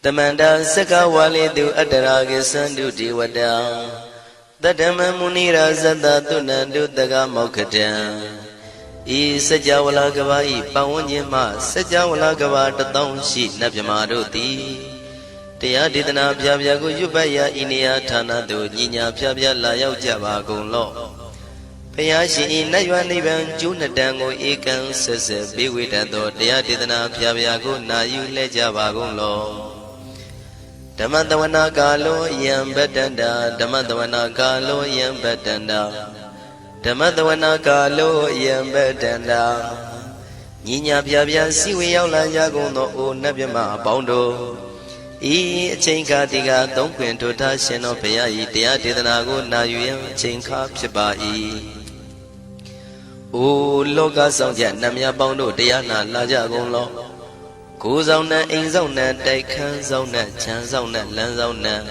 Tamanda Saka Wali do Adaragi Sandu Diwada Tadama Munira Zada Tunandu Daga Mokatan E Sajawala Gavai Pawanyama Sajawala Gava Tatong Shi Nabyamaroti Tia Didana Pyago Yubaya Inia Tana do Nina Pyabya Layao Java Gonlo Payashi Nayaniban Junadango Ekan Sese Biwitado Tia Didana Pyago Nayu Lejava Gonlo Damandawana Galo Yam Bedanda Damandawana Galo Yam Bedanda Damandawana Galo Yam Bedanda Nina Pyabya Siwi Yaula Yagono O Nabyama Bondo E Chinka Diga Don't Quinto Tashino Payai Tia Didanago Nayam Chinka Pibai O Loga Songja Namya Bondo Diana Laja Gonlo Goes on that in zone that they can zone that chance on that lands on that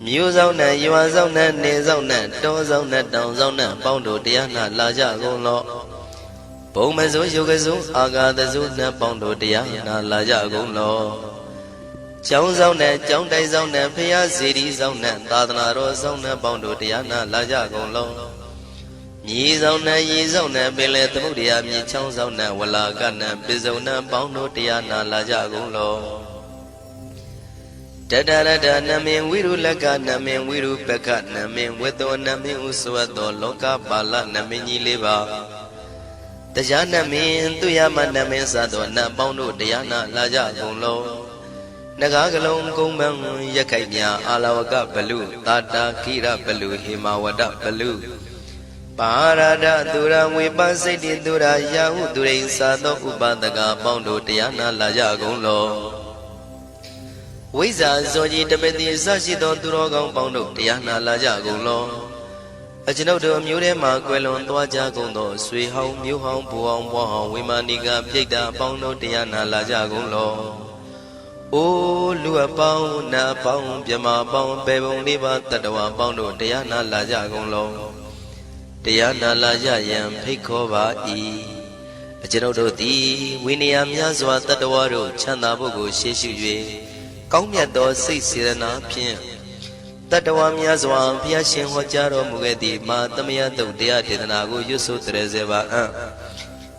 Muse on that you are on that nails on that doors on that downs on that Bondo Diana Laja Gonlo Bomazo Yogazo Aga the Zuna Bondo Diana Laja Gonlo Jones on that, John Days on that, Pia cities on that, Dadanaros on that, Bondo Diana, Laja Gonlo. Yees on that, yees on that, Billet Mudia, Michons on that, Wallagana, Bizona, Bondo Diana, Laja Gonlo. Dada Namin, Wiru Laga, Namin, Wiru Pekat, Namin, Wedo Namin, Uswado, Loka, Bala, Namini Liva. The Janamin, Tuyama Namin Sado, Bondo Diana, Laja Gonlo. Nagagalong Kumbang Yakaya Alawaka Balu Tata Kira Balu Himawada Balu Parada Dura Wibasiti Dura Yahu Durain Sado Ubadaga Bondo Diana Laja Gonlo Wiza Zoji Tabeti Sashido Durogang Bondo Diana Laja Gonlo Ajinodo Murema Quelon Dwaja Gondo Sui Hong Mu Hong Buong Wahong Wimaniga Pigda Bondo Diana Laja Gonlo O Lua Pao Na Pao Pyama Pao Bebon Liba Tadawa Bondo Diana Laja Gonlo Diana Laja Yam Pikova E Ajinodo Di Winiam Yazwa Tadawaro Chanda Bogo Sheshu Kaumyato Six Sirana Pien Tadawam Yazwa Piashin Hojaro Mugedi Ma Tamiato Dia Didanago Yusu Trezeva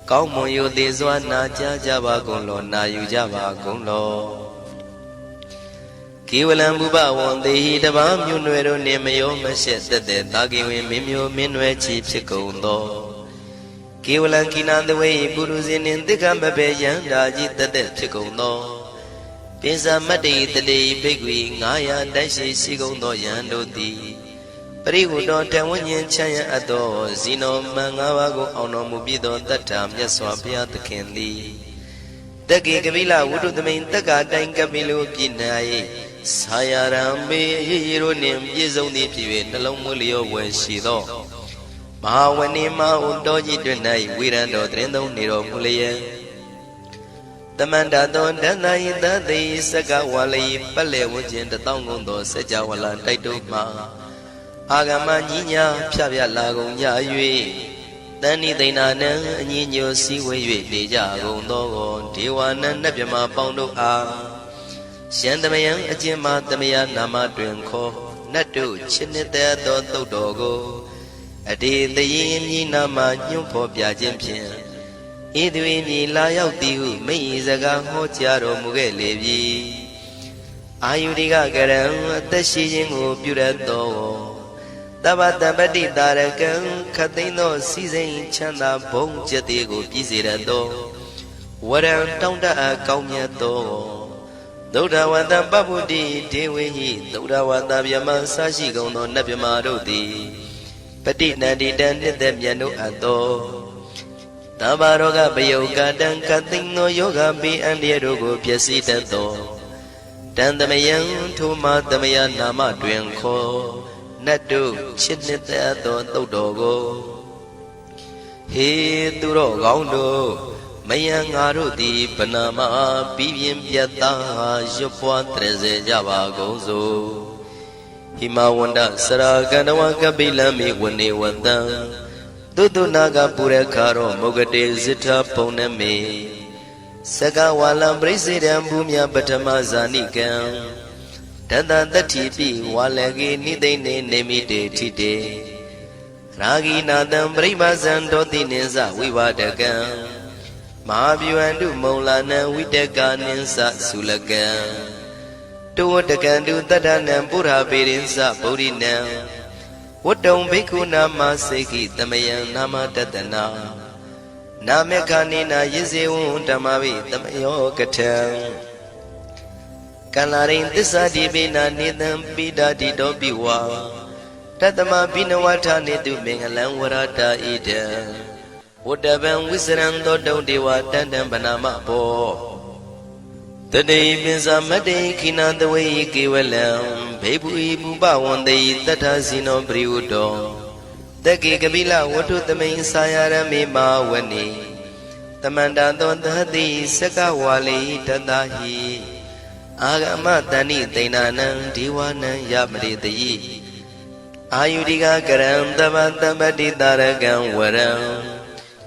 Kaumo Yu Dizwa Naja Java Gonlo Na Yu Java Gonlo Kiwalam Buba won the heat of Amunero Nemayo Mashet the Dagiwin Mimio Minwe Chief Chicondo Kiwalan Kinan the way Buruzin in the Gambabe Yandaji the death Chicondo Pisa Madi the day Big Wing Aya Dashi Sigondo Yandoti Perigo don't tell when you Chaya Ado Zino Mangawago Ono Mubido that time Yaswapia the Candy The Gigavilla would do the main Taga Dangabilu Pinai Sayarambe hero name Yizoni Pive, the Lomulio when she though. Mahawanima Undoji Dunai, Wirando Trendo Niro Mulia. The Mandadon Danai that they Sagawali, Pale Wujin the Tongundo, Sajawala, Taituma Agamania, Pavia Lago Yayui. Dani de Nana, Nino Siway, Deja Gondo, Tiwana, Nabjama Pondo A. Shandamayan Ajima Damaya Nama Drinko Natu Chinita Dodo Dogo Adi the Yin Nama Nyumpo Piajimpian Idwini Layao Tiu May Zaga Hotiaro Mugelevi Ayudiga Garam Tashijingu Purato Tabata Badi Darakan Katino Season Chanda Bong Jatigo Pizirado Waram Tonda Kaumiato Dodawanda Babudi, Dewi, Dodawanda Yama Sashi Gono Nabimarodi, Petit Nadi Dan Demiano Ado Tabaroga Bayoga Dan Katino Yoga Be and Yerogo Piasi Dado Dan the Mayan Tuma Damaya Nama Dwenko Natu Chinita Dodogo He Duro Gondo Mayang Arudi Panama Bibian Piata Jopua Treze Java Gozo Himawanda Saraganawa Kabilami Wani Wanda Dudu Naga Pure Karo Mogade Zita Poneme Saka walam presidam bumya patama zanikam Tata tati pi walagi nidene nemide tite Ragi nadam pribazan doti ninsa vivadakam Mahabhyuandu maulana vidaka ninsa sulakam Tuwatakandu tadanam pura pirinsa purinam Wadong bhikkhu nama seki tamayam nama tatana Namekanina yizewun tamavi tamayo katam Kalarin tisa dibina nidam bidadi dobiwa Tatama binawata nidu mengalam warata ida Wadaban wisran dodong dewa tandam banama po Tade binsa made kinandawai kiwalam Bebu ibu bawandai tata zino priudo Dagi kabila watu tamay sayarami mawani Tamanda dondhati sakawali tadahi Agama tani tainanang diwanang yamritayi Ayudika karam tabantabati taragang waram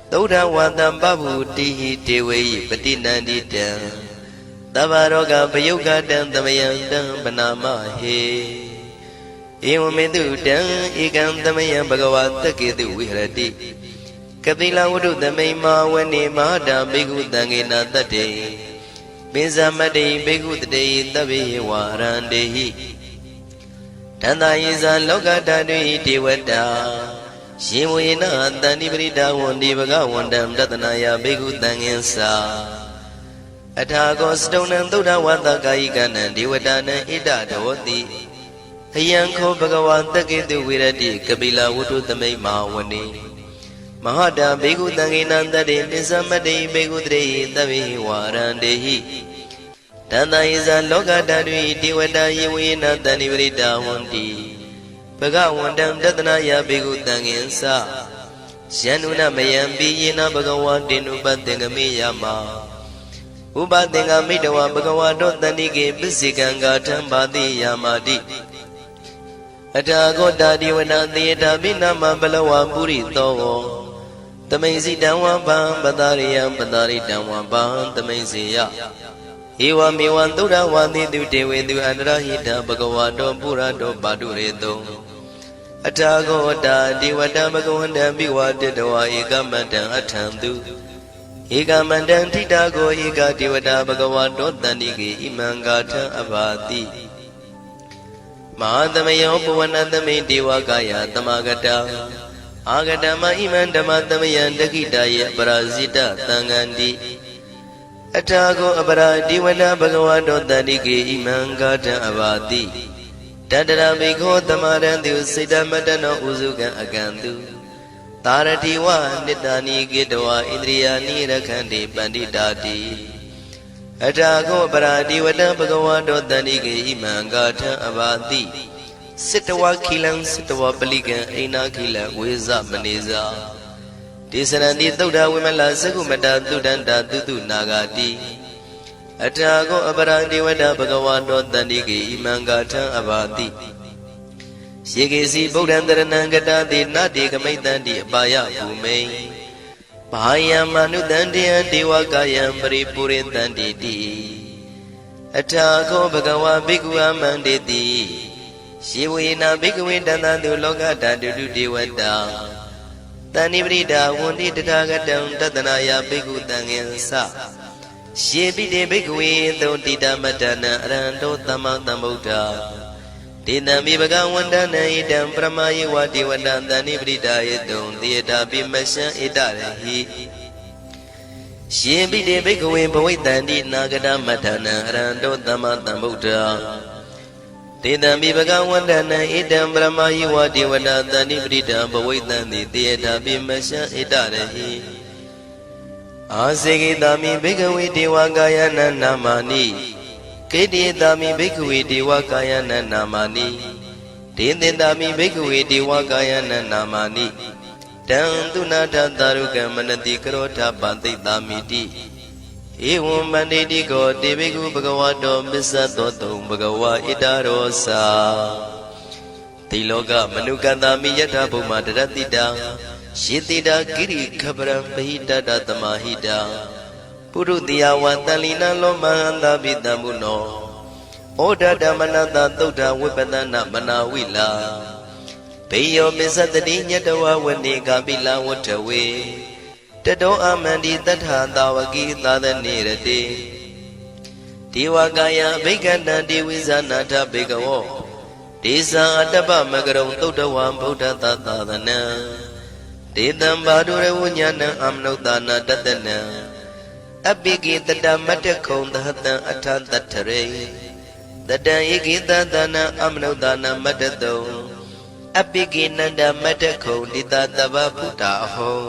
Tauda watam babu tihi tewayi patinandita Tabaroga payuga dan tamayang dan panamahe Ewamedu dan ikam tamayang bhagavata ketu vihrati Kapila wudu tamay mawani mahada bhikkhu tangena tate Binsamade bhikkhu tate tabi warandehi Tanda yisa loka tadui devata Shivuyena tani prita wandi bhagavandam tatanaya bhikkhu tangensa Athago stonam tuda vata kayikanam devatana ita dhavati Hayankho bhagavata ketu virati kapila wudu tamay mawani Mahada bhikkhu tangena tate binsamade bhikkhu tate tabi warandehi Tanda yisa loka tadui devata yivuyena tani prita wandi Bhagavandam tatanaya bhikkhu tangensa Syanuna mayampi yena bhagavatinu patengami yama Upatenga midawa bhagavato tanike pisikanga thambati yamati Athago tadiwana thiyata binama balawa puri togo Tamaisi damwa bham patariyam pataritamwa bham tamaisiya Ewa mewan tuda wati tu dewe tu anarahita bhagavato purato padureto Athago tadiwata bhagavandam bhivatitawa ekamantam athantu Ekamantam titago eka devata bhagavato tanike imangatha abhati Mahatamayo puvanatame devakaya tamagata Agatama iman dhamatamayan dakitaya parasita tangandi Athago apara devata bhagavato tanike imangatha abhati Tadara bhikho tamarantu siddhamatano usukan akantu Taratiwa nitani gitawa indriyani rakhandi panditati Athago paradivata bhagavato tanike imangatha abhati Sittawa khilang sittawa palikan aina khila veza maneza Tisaranti tauda vimala sakumata tudanta tutu nagati Athago aparadivata bhagavato tanike imangatha abhati Shekesi Bodhandaranangata Nati Kamaitanti Abaya Bhume Bahaya Manudantiya Devakayam Paripuritanti Athago Bhagava Bhikkhu Amanditi Shivuyena Bhikkhu Dantantu Lokata Dudu Devata Tani Vrita Wundi Tathagatam Tatanaya Bhikkhu Tangensa Shepite Bhikkhu Totita Matana Aranto Tamatambuddha Dinami bhagavandana idam pramayi vati vadantani pritayadum Diyata bimasya itarehi Shempite bhikkhuve bhavaitanti nagata matana aranto tamatambuddha Dinami bhagavandana idam pramayi vati vadantani prita bhavaitanti Diyata bimasya itarehi Asekitami bhikkhuve devakayana namani Kediyatami bhikkhuve devakayana namani Dindindami bhikkhuve devakayana namani Tantunata tarukam manati karota pantitamiti Evam banditi ko devekhu bhagavato misatoto bhagava itarosa Tiloka manukantami yatha bhuma daratita Shitita giri khabram bahita tamahita ပုရုတိယဝတန်လီနလောမဟန္တာပိတံမုနောဩဒဓမ္မနတသုဒ္ဓဝိပဒနာမနာဝိလာဘေယောပစ္စတတိညတဝဝနေကပိလဝတ္ထဝေတတောအမန္တိတထသာဝကိသာသနေရတိဒေဝကာယဘိက္ခဏံဒေဝိဇာနာထဘေကဝောဒေဇာအတ္တပမကရုံသုဒ္ဓဝံဗုဒ္ဓသာသနံဒေတံဘာဒုရဝဉာဏံအမနုဿာနာတတနံအပိကိတတမတ္တခုံသဟတံအထတထရေတတံဧကိတသနံအမနုဿာနာမတ္တတုံအပိကိနန္ဒမတ္တခုံတိတတဗ္ဗဗုဒ္ဓအဟော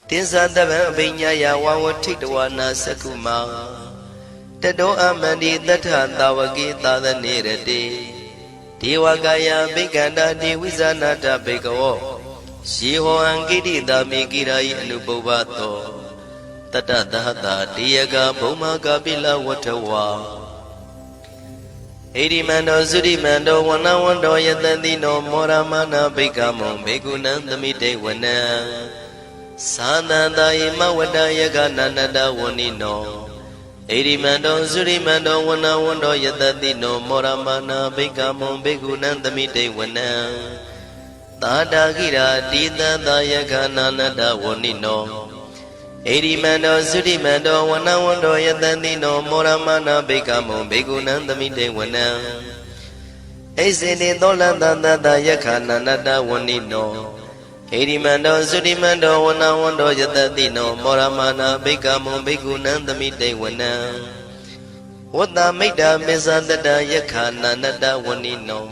တင်္ဇာတဗံအဘိညာယဝဝထိတဝနာသကုမာတတောအမန္တိတထသာဝကိသာသနေရတိဒေဝကာယဘိက္ခန္တာဒေဝိဇာနာတဘေကဝောယေဟောအံကိတိတာမေကိရာယအနုပုဗ္ဗတောတတသဟတာတေယကဘုံမကပိလဝတ္ထဝါဣရိမန္တောသုရိမန္တောဝနဝန္တောယတတိနောမောရမနာဘိက္ခမောဘေကုဏံသမိတေဝနံသာနန္တာယမဝတ္တယကနန္တဝဏိနောဣရိမန္တောသုရိမန္တောဝနဝန္တောယတတိနောမောရမနာဘိက္ခမောဘေကုဏံသမိတေဝနံသာတာခိရာတိတသာယကနာနတဝဏိနောဣရိမန္တောသုရိမန္တောဝနဝန္တောယတတိနောမောရမနာဘိက္ခမောဘေကုဏံသမိတေဝနံဣစေတိသောလတသတယခာနန္တဝဏိနောဣရိမန္တောသုရိမန္တောဝနဝန္တောယတတိနောမောရမနာဘိက္ခမောဘေကုဏံသမိတေဝနံဝတ္တမိတ္တမေဇတတယခာနန္တဝဏိနော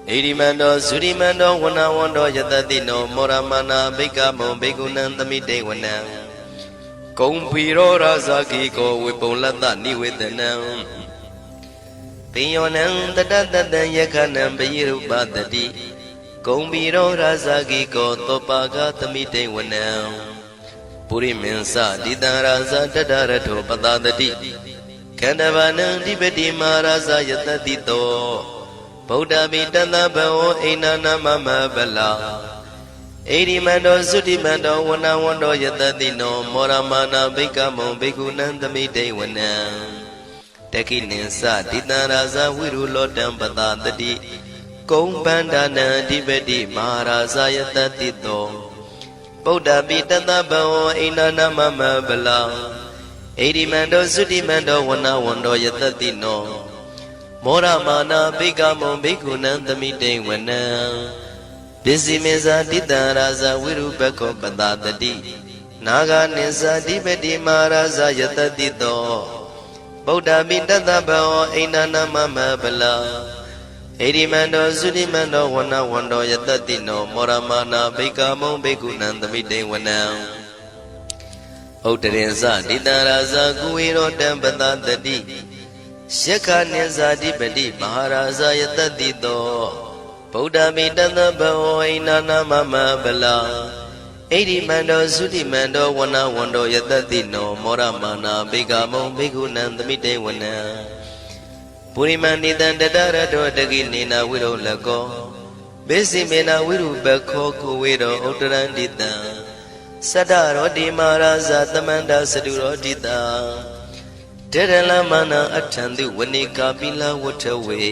ဣရိမန္တောသုရိမန္တောဝနဝန္တောယတတိနောမောရမနာဘိက္ခမောဘေကုဏံသမိတေဝနံကုံဖီရောရာဇာကိကောဝေပုံလတ္တနိဝေဒနံပိယောနံတတတတံယခဏံပယိရုပတတိကုံဖီရောရာဇာကိကောသောပါကသမိတေဝနံပုရိမင်းစတိတံရာဇာတတရထောပတတတိခန္ဓဗာနံဓိပတိမာရာဇာယတတိတောဗုဒ္ဓပိတသဗ္ဗဝောအိနာနာမမဗလာဣရိမန္တောသုတိမန္တောဝနဝန္တောယတတိနောမောရမနာဘိက္ခမောဘေကုဏံသမိတေဝနံတခိနိသတိတံရာဇဝိရုလောတံပတတတိကုံပန္ဒနာအဓိပတိမဟာရာဇယတတိတောဗုဒ္ဓပိတသဗ္ဗဝောအိနာနာမမဗလာဣရိမန္တောသုတိမန္တောဝနဝန္တောယတတိနောမောရမနာဘိက္ခမောဘေကုဏံသမိတေဝနံပစ္စည်းမေဇာတိတံရာဇဝိရုပခောပတတတိနာဂနိသတိပတိမဟာရာဇယတတိတောဗုဒ္ဓပိတသဗ္ဗဝောအိနာနာမမဗလာဣရိမန္တောသုတိမန္တောဝနဝန္တောယတတိနောမောရမနာဘိက္ခမောဘေကုဏံသမိတေဝနံဥတ္တရင်စတိတံရာဇကုဝေရောတံပတတတိယက္ခနိသတိပတိမဟာရာဇယတတိတောဗုဒ္ဓမိတသဗ္ဗဝောအိနာနာမမဗလာဣရိမန္တောသုတိမန္တောဝနဝန္တောယတတိနောမောရမနာဘေကမောဘေကုဏံသမိတေဝနံပုရိမန္တိတံတတရတောတကိနေနာဝိရောလကောဘေစီမေနာဝိရုပခောကုဝေရောဥတ္တရန္တိတံသတ္တရောတိမဟာရာဇသမန္တသတုရောတိတံတေရလမနာအထံတုဝနေကာပိလဝတ္ထဝေ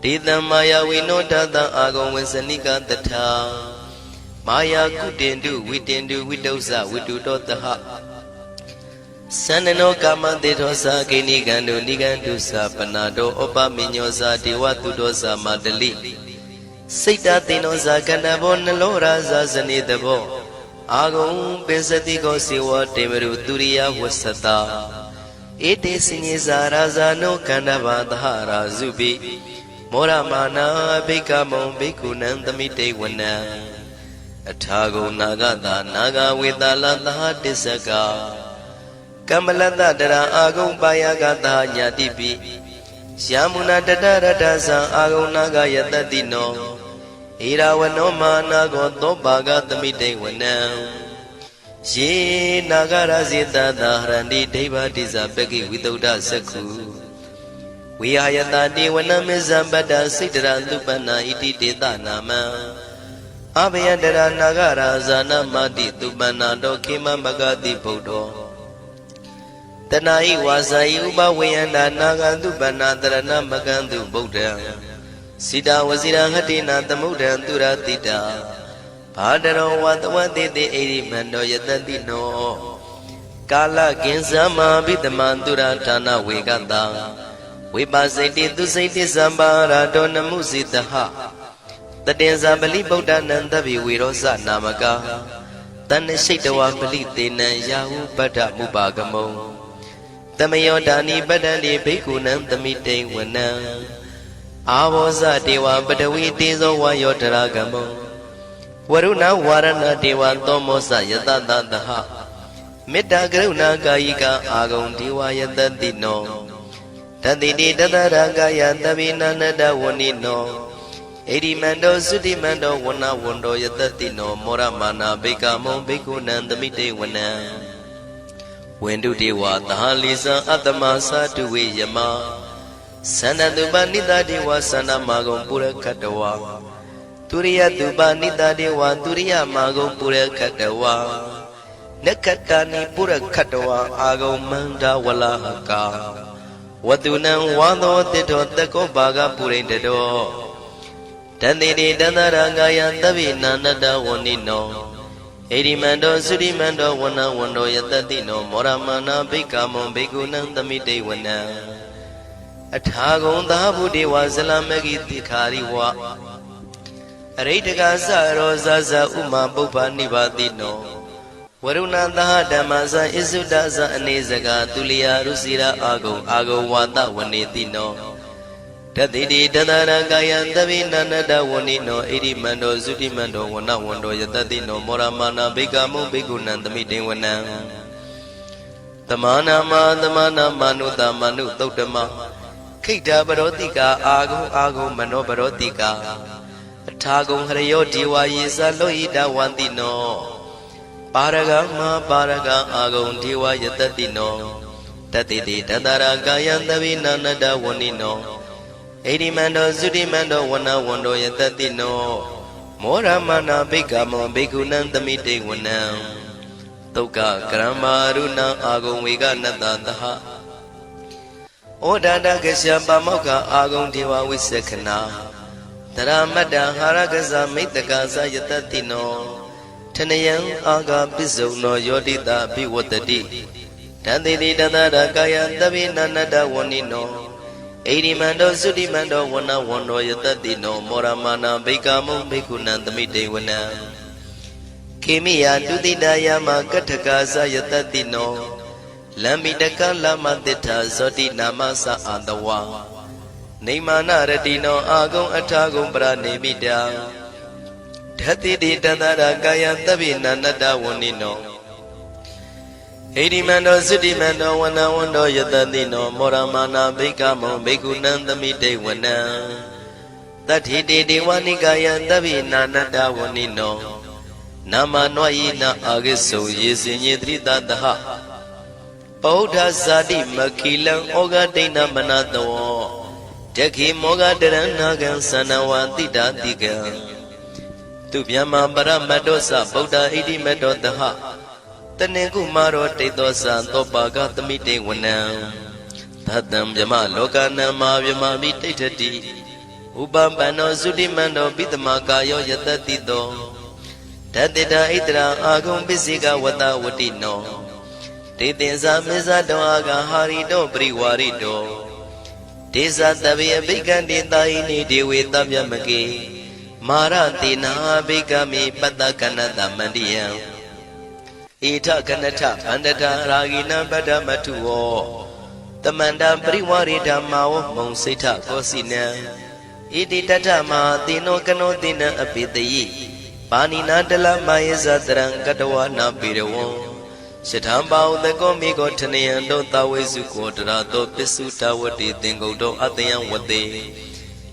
ဒေတံမာယာဝိနောတတံအာဂုံဝေစနိကတထာမာယာကုတင်တုဝိတင်တုဝိတုဇဝိတုတောတဟသန္နနောကာမတေသောသာဂိနိကံတုနိကံတုသာပနာတောဩပမိညောသာဒေဝတုတောသာမတလိစိတ်တသေနောသာကန္တဘောနလောရာဇာဇနေတဘောအာဂုံပိစတိကောစေဝတေမရုတုရိယဝဆတာဧတေစညေဇာရာဇာနောကန္တဘာသဟရာဇုပိမောရမနာဘိက္ခမောဘိက္ခုနံသမိတေဝနံအထာဂုံနာဂတာနာဂဝေတလသဟတစ္စကကမ္မလတတရာအာဂုံပါယကတာညာတိပိယာမုနာတတရတသံအာဂုံနာဂယတတိနောဣရာဝနောမာနာကောသောပါကသမိတေဝနံယေနာဂရဇေတသာဟရန္တိဒိဗ္ဗတိဇပကိဝိသုဒ္ဓသက္ခုဝိဟာယတတေဝနမေဇံပတ္တစိတ္တရသုပ္ပနာဣတိတေတနာမံအဘယတရနာဂရာဇာနမတိသုပ္ပနာတောခေမမဂတိဗုဒ္ဓော တဏှာဤဝါစာဤဥပဝေယန္တာနာဂန္တုပဏ္ဏတရဏမကန္တုဗုဒ္ဓံစိတာဝစီရဟတိနာသမုဒ္ဒံသူရတိတာဘာတရောဝတဝတိတိဣရိမန္တောယတတိနောကာလကင်္စမဘိတမံသူရဌာနဝေကတံဝိပါစိတိသူစိတိသမ္ပါရာတောနမှုစိတဟတတင်္ဇာပလိဗုဒ္ဓနံတဗိဝေရောဇနာမကာတဏ္ဏရှိတဝါပလိတေနံယာဟုပတ္ထမုပါကမုံတမယောဒါနိပတ္တတိဘိက္ခုနံသမိတိဝနံအာဘောဇတေဝပတဝီတေဇောဝါယောတရာကမုံဝရုဏဝါရဏတေဝသောမောဇယတတသဟမေတ္တာကရုဏာကာယိကအာဂုံဒေဝယတတိနောတတိတိတတရကာယသဗ္ဗိနန္တဝဏိနောဣရိမန္တောသုတိမန္တောဝဏဝန္တောယတတိနောမောရမာနာဘိကမောဘိက္ခုနံသမိတေဝနံဝန္တုတေဝသဟလိသံအတ္တမသာတုဝေယမသန္တတုပနိတတေဝသန္တမာဂုံပုရခတဝါသူရိယတုပနိတတေဝသူရိယမာဂုံပုရခတဝါနက္ခတနိပုရခတဝါအာဂုံမန္တဝလဟကာဝတုနံဝါသောတိတောတကောဘာဂပုရိတတောတန္တိတိတန္တရကာယသဗ္ဗိနာနတဝဏိနောဣရိမန္တောသုရိမန္တောဝဏဝန္တောယတတိနောမောရမာနာဘိက္ခမောဘိက္ခုနံသမိတေဝနံအထာဂုံသာဗုဒေဝဇလမဂိတိခာရိဝအရိတကသရောဇဇဥမာပုပ္ပနိဗ္ဗာတိနောဝရုဏသဟဓမ္မဇဣစုဒဇအနေစကာသူလျာရုစီရာအာဂုံဝါတဝနေတိနောတတိတိတတရကာယသဗ္ဗိနန္တဝဏိနောဣရိမန္တောသုတိမန္တောဝဏဝန္တောယတတိနောမောရမာနာဘိက္ခမုဘိက္ခုနံသမိတေဝနံတမနာမနုတမနုသုတ်တမခိတ္တပရောတိကာအာဂုံမနောပရောတိကာအထာဂုံဟရယောဒီဝါယေသလောဟိတဝန္တိနောပါရဂမပါရဂအာဂုံဒီဝါယတတိနောတတိတိတတရကာယသဗ္ဗိနန္တဝဏိနောဣရိမန္တောသုတိမန္တောဝဏဝန္တောယတတိနောမောရမနာဘိက္ခမောဘိက္ခုနံသမိတေဝနံသုက္ကကရမရုဏအာဂုံဝေကနတသဟဩဒါတကရှပမောက္ခအာဂုံဒေဝဝိသခနာတရမတ္တဟာရကဇမိတ္တကသယတတိနောထနယံအာဂပိစုံနောယောတိတာဘိဝတ္တိတန္တိတိတတရကာယသဗ္ဗိနန္တဝဏိနောဣရိမန္တောသုတိမန္တောဝဏဝန္တောယတတိနောမောရမာနာဘိက္ခမုဘိက္ခုနံသမိတေဝနံခေမိယတုတိတယမကထကာသယတတိနောလမ္မိတကလမတိထာဇောတိနာမသအာတဝါနေမာနရတိနောအာဂုံအထာဂုံပရနေမိတာဓတိတိတတရကာယသဗ္ဗိနန္တဝဏိနောဣရိမန္တောသုတိမန္တောဝဏဝန္တောယတတိနောမောရမာနာဘိက္ခမောဘိက္ခုနံသမိတေဝနံတတိတိဒေဝနိကာယသဗ္ဗိနာနတဝဏိနောနာမနွယိနာအာဂိစုံယေစင်ညေတိတတဟဗုဒ္ဓဇာတိမခိလံဩဃဒိဏမနတောတခိမောဃတရဏဂံသနဝတိတာတိကံသူဗျမပရမတ္တောသဗုဒ္ဓဣတိမတ္တောတဟတနေကုမာရောတိတောသသောပါကသမိတေဝနံသတံဗျမလောကနံမာဗျမမိတိဋ္ဌတိဥပပန္နောသုတိမန္တောပိတမကာယောယတတိတောတတေတာဣတရာအာဂုံပစ္စေကဝတဝတိနောဒေသင်္ဇာမေဇတောအာဂဟာရိတောပရိဝါရိတောဒေဇတဗေအဘိက္ခံတေတာဟိနိဒေဝေတဗျမကေမာရတေနာဘိက္ခမေပတ္တကနတမန္တိယံဣထကနထဗန္တတာရာဂိနံပတ္တမထုဝောတမန္တပရိဝါရိဓမ္မာဝမုံစိဋ္ဌကောစီနံဣတိတထမဟာတိနောကနောတိနံအပိတယိပါဏိနာတလမယေဇတရံကတဝနာပိရဝံရှထံပါဥတကောမိကောထနယံတောတဝိစုကောတရာတောပစ္စုတဝတိသင်္ကုတ်တောအတယံဝတေ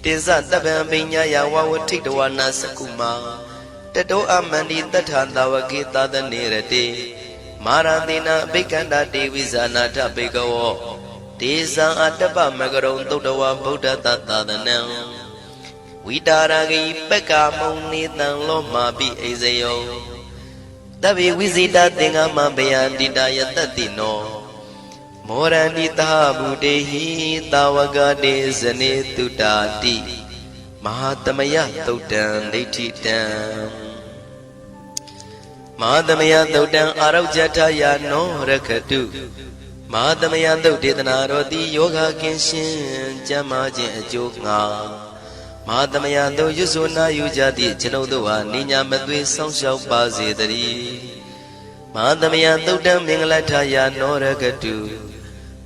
တိဇတပံပိညာယဝဝထိတဝနာစကုမာတတောအမန္တိတထံတဝကေသာသနေရတေမာရတိနာအဘိက္ခန္တာတေဝိဇာနာထဘေကဝောဒေဇံအတ္တပမကရုံသုတ္တဝဗုဒ္ဓတသာသနံဝိတာရဂိပက္ခမုံနေတံလောမာပိအိဇယောတဗေဝိဇိတာသင်္ဃမဘယန္တိတာယတတိနော မောရဏိတာဘုဒေဟိတာဝကတေဇနေတုတာတိမဟာသမယသုတ်တံဒိဋ္ဌိတံမဟာသမယသုတ်တံအာရုဇ္ဇထယာနောရခတုမဟာသမယသုတ်ဒေသနာတော်သည်ယောဂကင်းရှင်ကျမ်းမာခြင်းအကျိုးငါမဟာသမယသုတ်ရွတ်ဆိုနာယူကြသည့်ကျွန်ုပ်တို့ဟာနိညာမသွေဆောင်းလျှောက်ပါစေတည်းမဟာသမယသုတ်တံမင်္ဂလထယာနောရခတု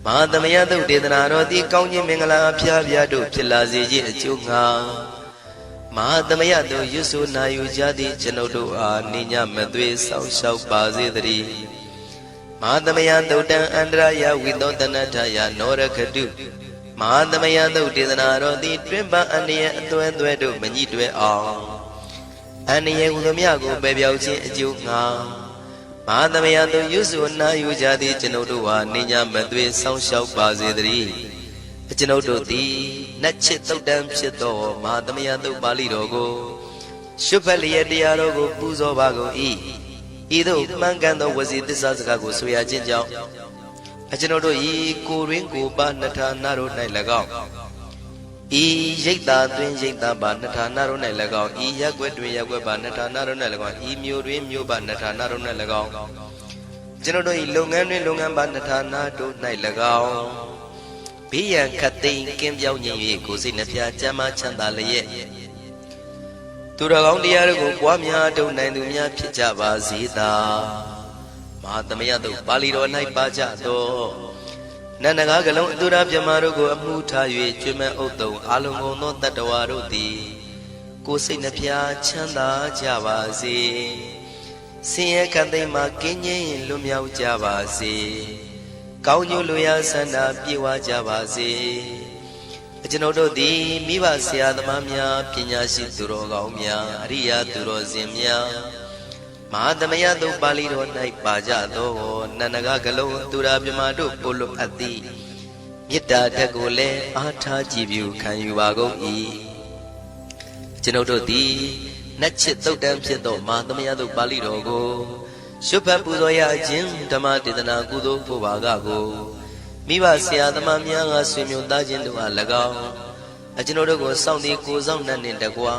မဟာသမယသုတ်ဒေသနာတော်သည်ကောင်းခြင်းမင်္ဂလာအဖျားဖျားတို့ဖြစ်လာစေခြင်းအကျိုးငါမဟာသမယတို့ရွတ်ဆိုနာယူကြသည့်ကျွန်ုပ်တို့အားနိညာမသွေဆောင်းလျှောက်ပါစေတည်းမဟာသမယသုတ်တံအန္တရာယဝိသောတနထယာနောရခတုမဟာသမယသုတ်ဒေသနာတော်သည်တွင်ပန်းအန္တရာယ်အသွဲသွဲတို့မညှိတွဲအောင်အန္တရာယ်ဟူသည်မြကိုပယ်ပြောက်ခြင်းအကျိုးငါမဟာသမယတို့ရွတ်ဆိုနာယူကြသည့်ကျွန်ုပ်တို့ဟာနိညာမသွေဆောင်းလျှောက်ပါစေတည်းကျွန်ုပ်တို့သည်နတ်ချစ်သုတ်တံဖြစ်သောမဟာသမယသုတ်ပါဠိတော်ကိုရှုဖတ်လျက်တရားတော်ကိုပူဇော်ပါကုန်၏ဤသို့မှန်ကန်သောဝစီသစ္စာစကားကိုဆိုရခြင်းကြောင့်ကျွန်ုပ်တို့ဤကိုရင်းကိုပါနှထာနာတို့၌၎င်းဤရိတ်တာတွင်ရိတ်တာပါနှထာနာတို့၌၎င်းဤရက်ွက်တွင်ရက်ွက်ပါနှထာနာတို့၌၎င်းဤမြို့တွင်မြို့ပါနှထာနာတို့၌၎င်းကျွန်ုပ်တို့ဤလုပ်ငန်းတွင်လုပ်ငန်းပါနှထာနာတို့၌၎င်းဘေးရန်ခတ်သိမ်းကင်းပြောင်းခြင်း၍ကိုယ်စိတ်နှပြချမ်းသာချမ်းသာလျက်သူတော်ကောင်းတရားတို့ကိုပွားများတုံနိုင်သူများဖြစ်ကြပါစေသာမဟာသမယတို့ပါဠိတော်၌ပါကြသောနန္ဒကားကလုံးအတုရပြမတို့ကိုအမှုထား၍ကျွမ်းမဲ့ဥတုံအာလုံကုန်သောတတ္တဝါတို့သည်ကိုယ်စိတ်နှပြချမ်းသာကြပါစေဆင်းရဲခတ်သိမ်းမှကင်းငြိမ်းလွတ်မြောက်ကြပါစေကောင်းကျိုးလိုရာဆန္ဒပြေဝကြပါစေကျွန်ုပ်တို့သည်မိဘဆရာသမားများပညာရှိသူတော်ကောင်းများအရိယာသူတော်စင်များမဟာသမယသုတ်ပါဠိတော်၌ပါကြသောနန္ဒကကလုံးသူရာပြမတို့ပို့လို့အပ်သည်မေတ္တာဓာတ်ကိုလည်းအားထားကြည်ပြုခံယူပါကုန်၏ကျွန်ုပ်တို့သည်နတ်ချစ်သုတ်တံဖြစ်သောမဟာသမယသုတ်ပါဠိတော်ကိုရှုဖတ်ပူဇော်ရခြင်းဓမ္မဒေသနာကုသိုလ်ဖို့ပါကကိုမိဘဆရာသမားများကဆွေမျိုးသားချင်းတို့အား၎င်းကျွန်ုပ်တို့ကိုစောင့်တည်ကိုစောင့်နှံ့နှင့်တကွာ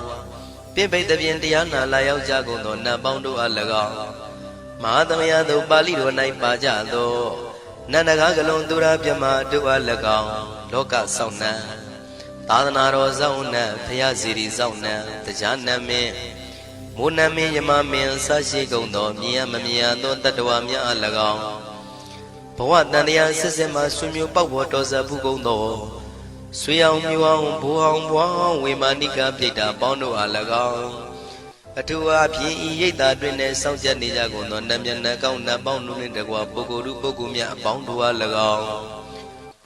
ပြင့်ပိတ်သဖြင့်တရားနာလာရောက်ကြကုန်သောနတ်ပေါင်းတို့အား၎င်းမဟာသမယသုတ်ပါဠိတော်၌ပါကြသောနန္ဒကားကလုံးသူရာပြမတို့အား၎င်းလောကစောင့်နှံသာသနာတော်စောင့်နှံဖရာစီရီစောင့်နှံတရားနမင်းမိုးနမင်းယမမင်းဆရှိကုန်သောမြင်ရမမြင်ရသောတတ္တဝါများအား၎င်းဘဝတန်တရားစစ်စစ်မှဆွေမျိုးပေါက်ပေါ်တော်ဆက်ဖူးကုန်သောဆွေအောင်မျိုးအောင်ဘိုးအောင်ဘွားအောင်ဝေမာနိကပြိတ္တာပေါင်းတို့အား၎င်းအထူးအားဖြင့်ဤရိတ်တာတွင်နဲ့စောင့်ကြနေကြကုန်သောနတ်မြတ်နတ်ကောင်းနတ်ပေါင်းတို့နှင့်တကွာပုဂ္ဂိုလ်တို့ပုဂ္ဂိုလ်များအပေါင်းတို့အား၎င်း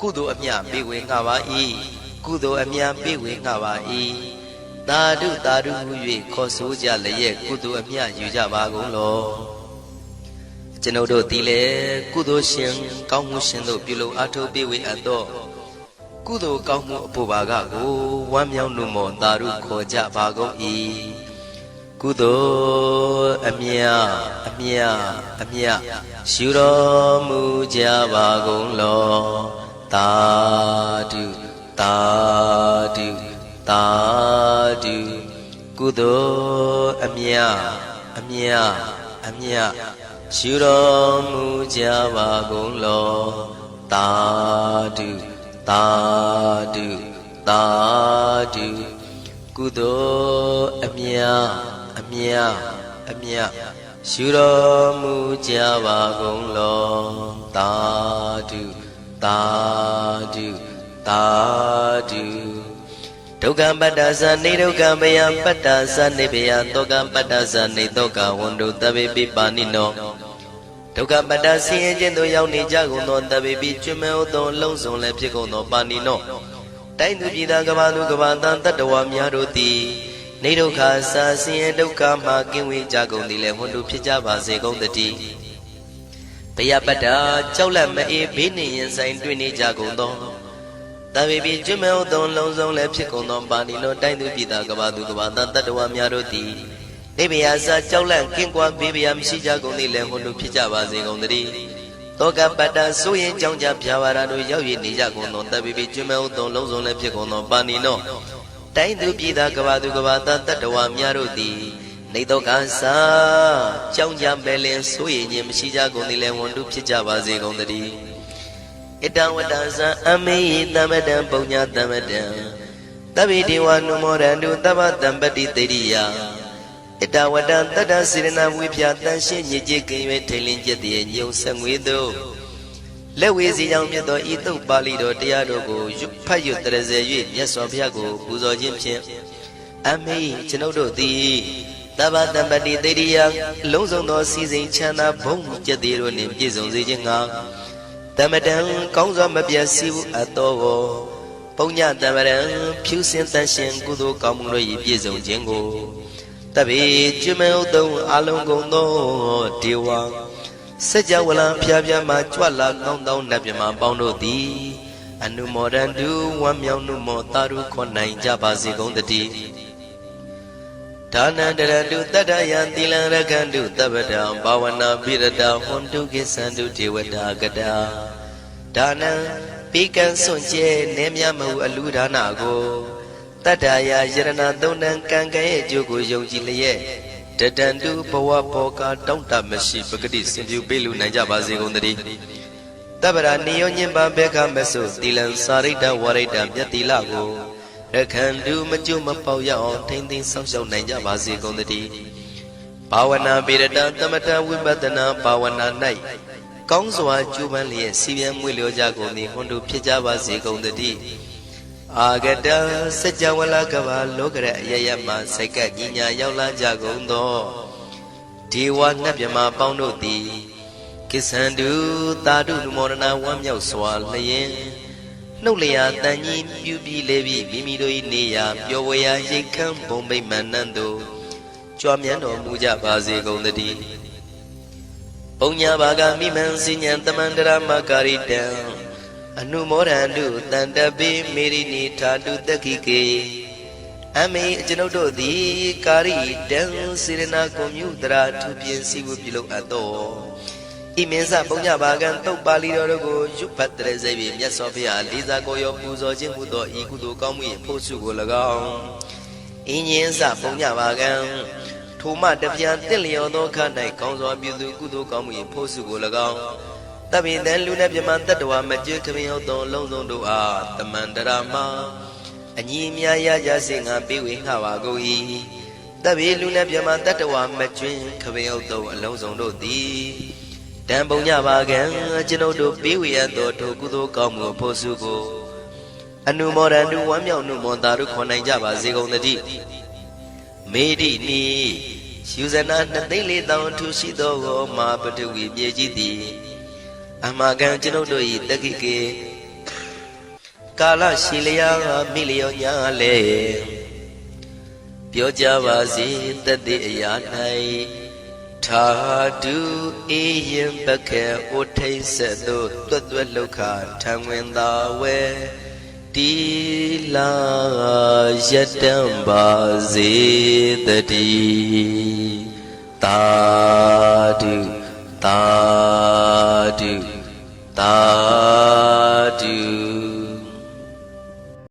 ကုသိုလ်အမြပေးဝေငှပါ၏ကုသိုလ်အမြပေးဝေငှပါ၏သာဓုသာဓုဟု၍ခေါ်ဆိုကြလျက်ကုသိုလ်အမြယူကြပါကုန်လောကျွန်ုပ်တို့သည်လည်းကုသိုလ်ရှင်ကောင်းမှုရှင်တို့ပြုလုပ်အားထုတ်ပေးဝေအပ်သောကုသိုလ်ကောင်းမှုအဖို့ပါကကိုဝမ်းမြောက်နှုတ်မောသာဓုခေါ်ကြပါကုန်၏ကုသိုလ်အမြအမြအမြရှုတော်မူကြပါကုန်လောသာဓုသာဓုသာဓုကုသိုလ်အမြအမြအမြရှုတော်မူကြပါကုန်လောသာဓုသာဓုသာဓုကုသိုလ်အမြအမြအမြရှုတော်မူကြပါကုန်လောသာဓုသာဓုသာဓုဒုက္ခပတ္တသနေဒုက္ခမယပတ္တသနေဘယတောကပတ္တသနေတောကဝန္တုတဗေပိပါဏိနောဒုက္ခပတ္တဆင်းရဲခြင်းတို့ရောက်နေကြကုန်သောတဗေပိကျွမဲဥသောလုံးစုံလည်းဖြစ်ကုန်သောပါဏိနောတိုင်းသူပြည်သားကဘာသူကဘာတန်တတ္တဝါများတို့သည်နေဒုက္ခစာဆင်းရဲဒုက္ခမှကင်းဝေးကြကုန်သည်လည်းဝန္တုဖြစ်ကြပါစေကုန်တည်းဘယပတ္တကြောက်လန့်မအေးဘေးနှင့်ရင်ဆိုင်တွေ့နေကြကုန်သောတဗေပိကျွမဲဥသောလုံးစုံလည်းဖြစ်ကုန်သောပါဏိနောတိုင်းသူပြည်သားကဘာသူကဘာတန်တတ္တဝါများတို့သည်နေဘယာစာကြောက်လန့်ကင်းကွာဘေးဘယာမရှိကြကုန်သည်လည်းဝန္တုဖြစ်ကြပါစေကုန်တည်း တောကပတ္တဆိုရင်ကြောင့်ကြဖြာပါရာတို့ရောက်ရည်နေကြကုန်သောတပ်ပိပိကျွမ်းမဲ့ဥသောလုံးစုံလည်းဖြစ်ကုန်သောပါဏိနောတိုင်းသူပြည်သားကဘာသူကဘာသားတတ္တဝါများတို့သည်နေတော့ကစားကြောင့်ကြပဲလင်ဆိုရင်ခြင်းမရှိကြကုန်သည်လည်းဝန်တုဖြစ်ကြပါစေကုန်သတည်းဣတံဝတ္တဇံအမေယတမ္မတံပုညတမ္မတံတဗ္ဗေဒေဝနုမောရန္တုတဗ္ဗတံပတ္တိတေရိယဣတဝတ္တတတ္တစေရနာဝိဖြာတန်ရှင်းညစ်ကြေးကင်၍ထိန်လင်းကျက်တည်းညုံဆက်ငွေတို့လက်ဝေစီကြောင့်မြတ်သောဤတုတ်ပါဠိတော်တရားတော်ကိုဖတ်ရွတ်တရစေ၍မြတ်စွာဘုရားကိုပူဇော်ခြင်းဖြင့်အမေကျွန်ုပ်တို့သည်တဗ္ဗတံပတ္တိတေရိယအလုံးစုံသောစီစဉ်ချမ်းသာဘုံကျက်တည်းတို့နှင့်ပြည့်စုံစေခြင်းငှာတမ္မတံကောင်းစွာမပြတ်စည်းဘူးအပ်သောပုညတမ္မရံဖြူစင်တန်ရှင်ကုသိုလ်ကောင်းမှုတို့၏ပြည့်စုံခြင်းကိုတဗေကျွမ်းမဲ့ဥတုံအလုံးကုန်သောဒေဝစัจ java လံဖျားဖျားမှာကြွလာကောင်းသောနတ်မြမပေါင်းတို့သည်အနုမောဒန္တုဝမ်းမြောက်နှုမောတာရုခွန်နိုင်ကြပါစေကုန်တည်းဒါနန္တရတုတတ္တယံသီလံရခန္တုတပ္ပတံဘာဝနာပိရတဟွန်တုကိသန္တုဒေဝတာကတာဒါနံပိကံစွန့်ကျဲနေမြမဟုအလူဒါနကိုတတ္တယာယရဏသုံးတန်ကံကံရဲ့အကျိုးကိုယုံကြည်လျက်တတန္တုဘဝဘောကတောင့်တမရှိပဂတိစင်ပြုပေးလူနိုင်ကြပါစေကုန်သတည်းတပ္ပရာနိယောညင်ပါဘေခမဆုသီလံစာရိတ္တဝရိတ္တမြတ်တိလကိုရခန္တုမကျွတ်မပေါက်ရအောင်ထိမ့်သိမ်းဆောက်ရှောက်နိုင်ကြပါစေကုန်သတည်းဘာဝနာပိရတသမထဝိပဿနာဘာဝနာ၌ကောင်းစွာကျူးပန်းလျက်စီပြန်မွေလျောကြကုန်သည်ဟွန်တုဖြစ်ကြပါစေကုန်သတည်းအာဂတစัจ java လကဘာလောကရအယယမစိတ်ကညညာရောက်လာကြကုန်သောဒေဝနတ်မြမပေါင်းတို့သည်ကိသန္တုသာဓုနုမောဒနာဝမ်းမြောက်စွာလျင်နှုတ်လျာတန်ကြီးပြူပြီးလေပြီးမိမိတို့၏နေရာပျော်ဝေရာရိတ်ခမ်းဘုံမိတ်မှန်နှံ့သို့ကြွားမြန်းတော်မူကြပါစေကုန်သတည်းပုံညာဘာဂမိမံစိညာတမန္တရမကာရိတံအနုမောဒန္တုတန္တပိမေရိနိထာတုတက္ခိကေအမေကျွန်ုပ်တို့သည်ကာရိတံစေရနာကွန်မြူတရာထူပြင်းစီဝပြုလုပ်အပ်သောဤမင်းစပုံညဘာကံတုတ်ပါဠိတော်တို့ကိုရွတ်ဖတ်တဲ့စေပြီးမြတ်စွာဘုရားလေးစားကိုရောပူဇော်ခြင်းမှုသောဤကုသိုလ်ကောင်းမှု၏ဖို့စုကို၎င်းအင်းရင်စပုံညဘာကံထိုမှတပြားတင့်လျော်သောခ၌ကောင်းစွာပြုသူကုသိုလ်ကောင်းမှု၏ဖို့စုကို၎င်းတပိတံလူနဲ့ပြမတတ္တဝါမကျွခမင်းဟုတ်သောလုံးစုံတို့အားတမန္တရာမအညီအမြရကြစေငါပေးဝေငှပါကုန်၏တပိလူနဲ့ပြမတတ္တဝါမကျွခမင်းဟုတ်သောအလုံးစုံတို့သည်တံပုံညပါကံကျွန်ုပ်တို့ပေးဝေရသောထိုကုသိုလ်ကောင်းမှုဖို့စုကိုအနုမောဒန္တုဝမ်းမြောက်နှုမောတာတို့ခွန်နိုင်ကြပါစေကုန်သတည်းမေတိနိယူဇနာ2,400,000ထူရှိသောမာပတဝီမြေကြီးသည်အမကံကျွန်ုပ်တို့၏တက္ခိကေကာလရှိလျာမိလျောညာလေပြောကြပါစေတတ်တဲ့အရာ၌ထာတုအေယံပခေဩထိတ်ဆက်သို့တွတ်တွတ်လောက်ခထံဝင်သာဝဲတီလာယတံပါစေတတိသာဓုသာ